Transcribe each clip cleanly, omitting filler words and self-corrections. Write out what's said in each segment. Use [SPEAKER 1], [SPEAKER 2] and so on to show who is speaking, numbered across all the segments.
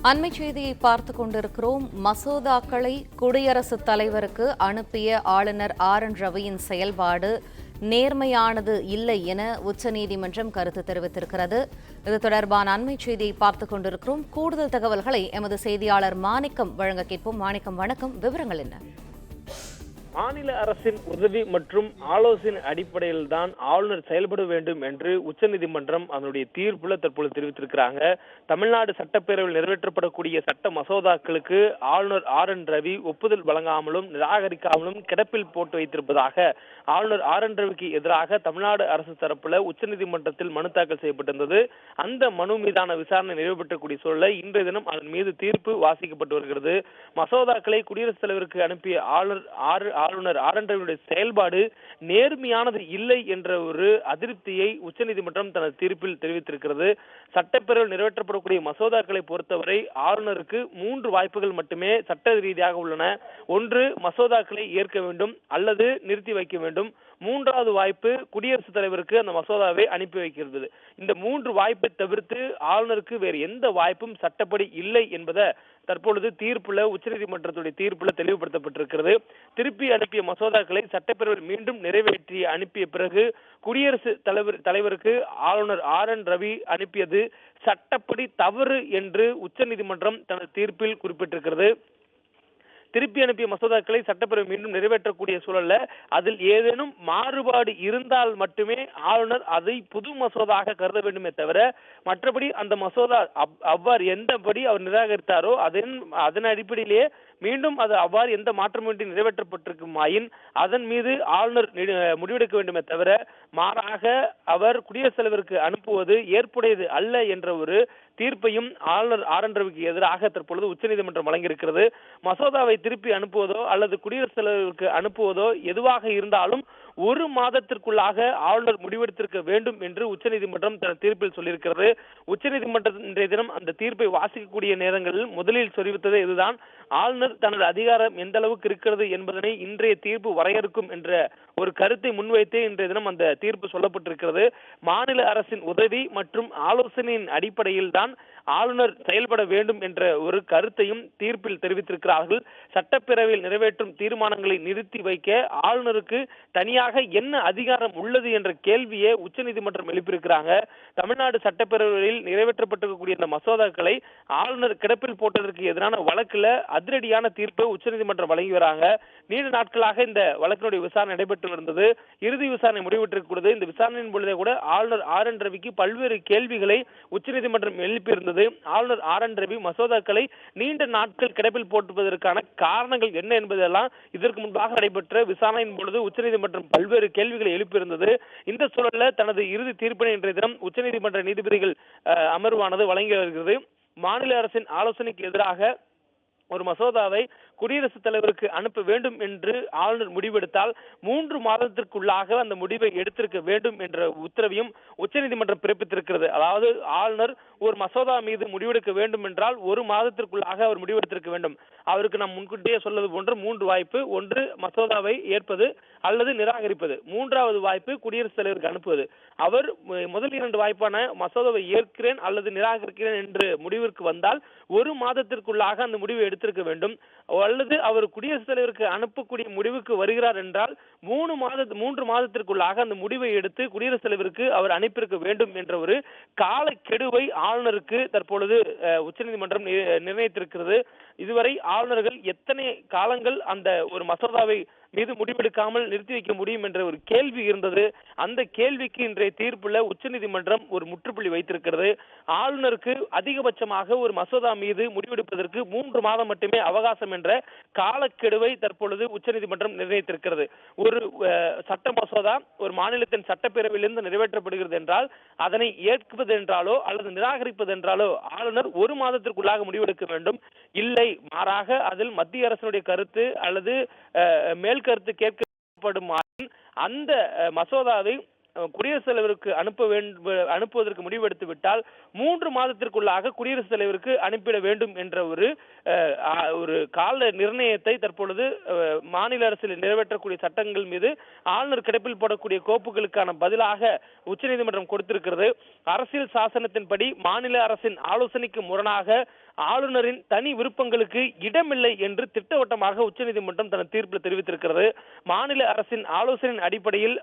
[SPEAKER 1] அண்மை செய்தியை பார்த்துக் கொண்டிருக்கிறோம். மசோதாக்களை குடியரசுத் தலைவருக்கு அனுப்பிய ஆளுநர் ரவியின் செயல்பாடு நேர்மையானது இல்லை என உச்சநீதிமன்றம் கருத்து தெரிவித்திருக்கிறது. இது தொடர்பான அண்மை செய்தியை பார்த்துக் கொண்டிருக்கிறோம். கூடுதல் தகவல்களை எமது செய்தியாளர் மாணிக்கம் வழங்க கேட்போம். மாணிக்கம், வணக்கம். விவரங்கள் என்ன?
[SPEAKER 2] மாநில அரசின் உதவி மற்றும் ஆலோசனை அடிப்படையில் தான் ஆளுநர் செயல்பட வேண்டும் என்று உச்சநீதிமன்றம் அதனுடைய தீர்ப்புல தற்போது தெரிவித்திருக்கிறாங்க. தமிழ்நாடு சட்டப்பேரவையில் நிறைவேற்றப்படக்கூடிய சட்ட மசோதாக்களுக்கு ஆளுநர் ரவி ஒப்புதல் வழங்காமலும் நிராகரிக்காமலும் கிடப்பில் போட்டு வைத்திருப்பதாக ஆளுநர் ரவிக்கு எதிராக தமிழ்நாடு அரசு தரப்புல உச்சநீதிமன்றத்தில் மனு தாக்கல் செய்யப்பட்டிருந்தது. அந்த மனு மீதான விசாரணை நிறைவு பெற்றக்கூடிய சூழலை இன்றைய தினம் அதன் மீது தீர்ப்பு வாசிக்கப்பட்டு வருகிறது. மசோதாக்களை குடியரசுத் தலைவருக்கு அனுப்பிய ஆளுநர் ரவியுடைய செயல்பாடு நேர்மையானது இல்லை என்ற ஒரு அதிருப்தியை உச்சநீதிமன்றம் தனது தீர்ப்பில் தெரிவித்திருக்கிறது. சட்டப்பேரவையில் நிறைவேற்றப்படக்கூடிய மசோதாக்களை பொறுத்தவரை ஆளுநருக்கு 3 வாய்ப்புகள் மட்டுமே சட்ட ரீதியாக உள்ளன. ஒன்று, மசோதாக்களை ஏற்க வேண்டும் அல்லது நிறுத்தி வைக்க வேண்டும். 3வது வாய்ப்பு குடியரசுத் தலைவருக்கு அந்த மசோதாவை அனுப்பி வைக்கிறது. இந்த 3 வாய்ப்பை தவிர்த்து ஆளுநருக்கு வேறு எந்த வாய்ப்பும் சட்டப்படி இல்லை என்பதை தற்பொழுது தீர்ப்புல உச்சநீதிமன்றத்துடைய தீர்ப்புல தெளிவுபடுத்தப்பட்டிருக்கிறது. திருப்பி அனுப்பிய மசோதாக்களை சட்டப்பேரவையில் மீண்டும் நிறைவேற்றி அனுப்பிய பிறகு குடியரசுத் தலைவருக்கு ஆளுநர் ரவி அனுப்பியது சட்டப்படி தவறு என்று உச்சநீதிமன்றம் தனது தீர்ப்பில் குறிப்பிட்டிருக்கிறது. திருப்பி அனுப்பிய மசோதாக்களை சட்டப்பேரவை மீண்டும் நிறைவேற்றக்கூடிய சூழல்ல அதில் ஏதேனும் மாறுபாடு இருந்தால் மட்டுமே ஆளுநர் அதை புது மசோதாக கருத வேண்டுமே தவிர மற்றபடி அந்த மசோதா அவ்வாறு எந்தபடி அவர் நிராகரித்தாரோ அதன் அடிப்படையிலேயே மீண்டும் அது அவ்வாறு எந்த மாற்றமின்றி நிறைவேற்றப்பட்டிருக்குமாயின் அதன் மீது ஆளுநர் முடிவெடுக்க வேண்டுமே தவிர மாறாக அவர் குடியரசுத் தலைவருக்கு அனுப்புவது ஏற்புடையது அல்ல என்ற ஒரு தீர்ப்பையும் ஆளுநர் ரவிக்கு எதிராக தற்பொழுது உச்சநீதிமன்றம் வழங்கியிருக்கிறது. மசோதாவை திருப்பி அனுப்புவதோ அல்லது குடியரசுத் தலைவருக்கு அனுப்புவதோ எதுவாக இருந்தாலும் 1 மாதத்திற்குள்ளாக ஆளுநர் முடிவெடுத்திருக்க வேண்டும் என்று உச்சநீதிமன்றம் தனது தீர்ப்பில் சொல்லியிருக்கிறது. உச்சநீதிமன்றம் இன்றைய தினம் அந்த தீர்ப்பை வாசிக்கக்கூடிய நேரங்களில் முதலில் தெரிவித்தது இதுதான். ஆளுநர் தனது அதிகாரம் எந்த அளவுக்கு இருக்கிறது என்பதனை இன்றைய தீர்ப்பு வரையறுக்கும் என்ற ஒரு கருத்தை முன்வைத்தே இன்றைய தினம் அந்த தீர்ப்பு சொல்லப்பட்டிருக்கிறது. மாநில அரசின் உதவி மற்றும் ஆலோசனையின் அடிப்படையில் தான் ஆளுநர் செயல்பட வேண்டும் என்ற ஒரு கருத்தையும் தீர்ப்பில் தெரிவித்திருக்கிறார்கள். சட்டப்பேரவையில் நிறைவேற்றும் தீர்மானங்களை நிறுத்தி வைக்க ஆளுநருக்கு தனியாக என்ன அதிகாரம் உள்ளது என்ற கேள்வியை உச்சநீதிமன்றம் எழுப்பியிருக்கிறாங்க. தமிழ்நாடு சட்டப்பேரவையில் நிறைவேற்றப்பட்டிருக்கக்கூடிய இந்த மசோதாக்களை ஆளுநர் கிடப்பில் போட்டதற்கு எதிரான வழக்குல அதிரடியான தீர்ப்பை உச்சநீதிமன்றம் வழங்கி வராங்க. நீண்ட நாட்களாக இந்த வழக்கினுடைய விசாரணை நடைபெற்று வந்தது. இறுதி விசாரணை முடிவிட்டிருக்கிறது. இந்த விசாரணையின் பொழுதே கூட ஆளுநர் ரவிக்கு பல்வேறு கேள்விகளை உச்சநீதிமன்றம் எழுப்பியிருந்தது. ஆளுநர் ரவி மசோதாக்களை நீண்ட நாட்கள் கிடப்பில் போட்டுவதற்கான காரணங்கள் என்ன என்பதெல்லாம் இதற்கு முன்பாக நடைபெற்ற விசாரணையின் பொழுது உச்சநீதிமன்றம் பல்வேறு கேள்விகளை எழுப்பியிருந்தது. இந்த சூழல்ல தனது இறுதி தீர்ப்பினை இன்றைய தினம் உச்சநீதிமன்ற நீதிபதிகள் அமர்வானது வழங்கி வருகிறது. மாநில அரசின் ஆலோசனைக்கு எதிராக ஒரு மசோதாவை குடியரசுத் தலைவருக்கு அனுப்ப வேண்டும் என்று ஆளுநர் முடிவெடுத்தால் 3 மாதத்திற்குள்ளாக அந்த முடிவை எடுத்திருக்க வேண்டும் என்ற உத்தரவையும் உச்சநீதிமன்றம் பிறப்பித்திருக்கிறது. அதாவது ஆளுநர் ஒரு மசோதா மீது முடிவெடுக்க வேண்டும் என்றால் 1 மாதத்திற்குள்ளாக அவர் முடிவெடுத்திருக்க வேண்டும். அவருக்கு நாம் முன்கூட்டியே சொல்வது போன்று 3 வாய்ப்பு. ஒன்று, மசோதாவை ஏற்பது அல்லது நிராகரிப்பது. 3வது வாய்ப்பு குடியரசுத் தலைவருக்கு அனுப்புவது. அவர் முதல் 2 வாய்ப்பான மசோதாவை ஏற்கிறேன் அல்லது நிராகரிக்கிறேன் என்று முடிவிற்கு வந்தால் 1 மாதத்திற்குள்ளாக அந்த முடிவை எடுத்திருக்க வேண்டும். அல்லது அவர் குடியரசுத் தலைவருக்கு அனுப்பக்கூடிய முடிவுக்கு வருகிறார் என்றால் 3 மாதத்திற்குள்ளாக அந்த முடிவை எடுத்து குடியரசுத் தலைவருக்கு அவர் அனுப்பியிருக்க வேண்டும் என்ற ஒரு காலக்கெடுவை ஆளுநருக்கு தற்பொழுது உச்சநீதிமன்றம் நிர்ணயித்திருக்கிறது. இதுவரை ஆளுநர்கள் எத்தனை காலங்கள் அந்த ஒரு மசோதாவை மீது முடிவெடுக்காமல் நிறுத்தி வைக்க முடியும் என்ற ஒரு கேள்வி இருந்தது. அந்த கேள்விக்கு இன்றைய தீர்ப்புல உச்சநீதிமன்றம் ஒரு முற்றுப்புள்ளி வைத்திருக்கிறது. ஆளுநருக்கு அதிகபட்சமாக ஒரு மசோதா மீது முடிவெடுப்பதற்கு 3 மாதம் மட்டுமே அவகாசம் என்ற காலக்கெடுவை தற்பொழுது உச்சநீதிமன்றம் நிர்ணயித்திருக்கிறது. ஒரு சட்ட மசோதா ஒரு மாநிலத்தின் சட்டப்பேரவையிலிருந்து நிறைவேற்றப்படுகிறது என்றால் அதனை ஏற்பது என்றாலோ அல்லது நிராகரிப்பது என்றாலோ ஆளுநர் 1 மாதத்திற்குள்ளாக முடிவெடுக்க வேண்டும். இல்லை, மாறாக அதில் மத்திய அரசினுடைய கருத்து அல்லது மேல் கருத்து கேட்கப்படும் அந்த மசோதாவை குடியரசுத் தலைவருக்கு அனுப்புவதற்கு முடிவெடுத்து விட்டால் 3 மாதத்திற்குள்ளாக குடியரசுத் தலைவருக்கு அனுப்பிட வேண்டும் என்ற ஒரு கால நிர்ணயத்தை தற்பொழுது மாநில அரசில் நிறைவேற்றக்கூடிய சட்டங்கள் மீது ஆளுநர் கிடப்பில் போடக்கூடிய கோப்புகளுக்கான பதிலாக உச்சநீதிமன்றம் கொடுத்திருக்கிறது. அரசியல் சாசனத்தின்படி மாநில அரசின் ஆலோசனைக்கு முரணாக ஆளுநரின் தனி விருப்பங்களுக்கு இடமில்லை என்று திட்டவட்டமாக உச்சநீதிமன்றம் தனது தீர்ப்பில் தெரிவித்திருக்கிறது. மாநில அரசின் ஆலோசனையின் அடிப்படையில்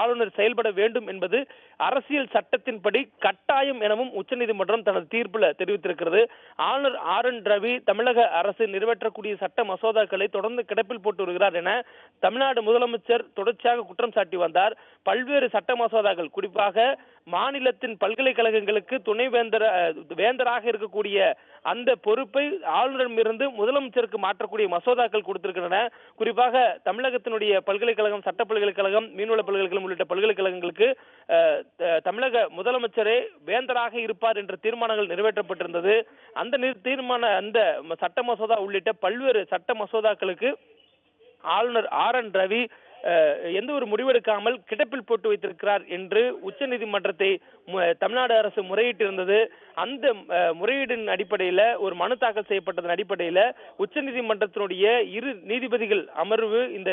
[SPEAKER 2] ஆளுநர் செயல்பட வேண்டும் என்பது அரசியல் சட்டத்தின்படி கட்டாயம் எனவும் உச்சநீதிமன்றம் தனது தீர்ப்பில் தெரிவித்திருக்கிறது. ஆளுநர் RN ரவி தமிழக அரசு நிறைவேற்றக்கூடிய சட்ட மசோதாக்களை தொடர்ந்து கிடப்பில் போட்டு வருகிறார் என தமிழ்நாடு முதலமைச்சர் தொடர்ச்சியாக குற்றம் சாட்டி வந்தார். பல்வேறு சட்ட மசோதாக்கள், குறிப்பாக மாநிலத்தின் பல்கலைக்கழகங்களுக்கு துணை வேந்தராக இருக்கக்கூடிய அந்த பொறுப்பை ஆளுநரிடமிருந்து முதலமைச்சருக்கு மாற்றக்கூடிய மசோதாக்கள் கொடுத்திருக்கின்றன. குறிப்பாக தமிழகத்தினுடைய பல்கலைக்கழகம், சட்ட பல்கலைக்கழகம், மீன்வள பல்கலைக்கழகம் உள்ளிட்ட பல்கலைக்கழகங்களுக்கு தமிழக முதலமைச்சரே வேந்தராக இருப்பார் என்ற தீர்மானங்கள் நிறைவேற்றப்பட்டிருந்தது. அந்த சட்ட மசோதா உள்ளிட்ட பல்வேறு சட்ட மசோதாக்களுக்கு ஆளுநர் RN ரவி எந்த ஒரு முடிவெடுக்காமல் கிடப்பில் போட்டு வைத்திருக்கிறார் என்று உச்சநீதிமன்றத்தை தமிழ்நாடு அரசு முறையிட்டிருந்தது. அந்த முறையீடின் அடிப்படையில் ஒரு மனு தாக்கல் செய்யப்பட்டதன் அடிப்படையில் உச்சநீதிமன்றத்தினுடைய 2 நீதிபதிகள் அமர்வு இந்த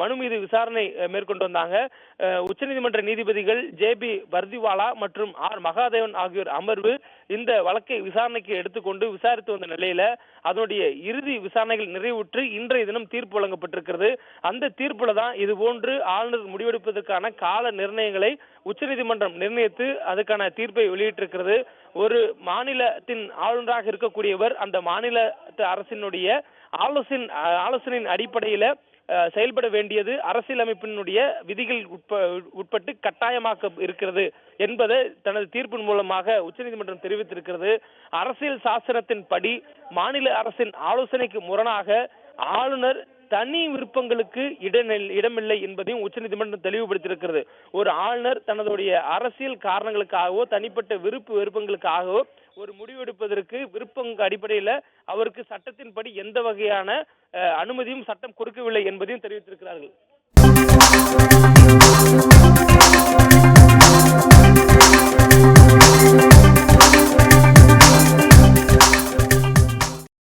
[SPEAKER 2] மனு மீது விசாரணை மேற்கொண்டு வந்தாங்க. உச்சநீதிமன்ற நீதிபதிகள் JB வர்திவாலா மற்றும் R மகாதேவன் ஆகியோர் அமர்வு இந்த வழக்கை விசாரணைக்கு எடுத்துக்கொண்டு விசாரித்து வந்த நிலையில அதனுடைய இறுதி விசாரணைகள் நிறைவுற்று இன்றைய தினம் தீர்ப்பு வழங்கப்பட்டிருக்கிறது. அந்த தீர்ப்புல தான் இதுபோன்று ஆளுநர் முடிவெடுப்பதற்கான கால நிர்ணயங்களை உச்சநீதிமன்றம் நிர்ணயித்து அதுக்கான தீர்ப்பை வெளியிட்டிருக்கிறது. ஒரு மாநிலத்தின் ஆளுநராக இருக்கக்கூடியவர் அந்த மாநில அரசினுடைய ஆலோசனையின் அடிப்படையில செயல்பட வேண்டியது அரசியலமைப்பினுடைய விதிகள் உட்பட்டு கட்டாயமாக்க இருக்கிறது என்பதை தனது தீர்ப்பின் மூலமாக உச்சநீதிமன்றம் தெரிவித்திருக்கிறது. அரசியல் சாசனத்தின் படி மாநில அரசின் ஆலோசனைக்கு முரணாக ஆளுநர் தனி விருப்பங்களுக்கு இடமில்லை என்பதையும் உச்சநீதிமன்றம் தெளிவுபடுத்தியிருக்கிறது. ஒரு ஆளுநர் தனதுடைய அரசியல் காரணங்களுக்காகவோ தனிப்பட்ட விருப்பங்களுக்காகவோ ஒரு முடிவெடுப்பதற்கு விருப்பம் அடிப்படையில் அவருக்கு சட்டத்தின்படி எந்த வகையான அனுமதியும் சட்டம் கொடுக்கவில்லை என்பதையும் தெரிவித்திருக்கிறார்கள்.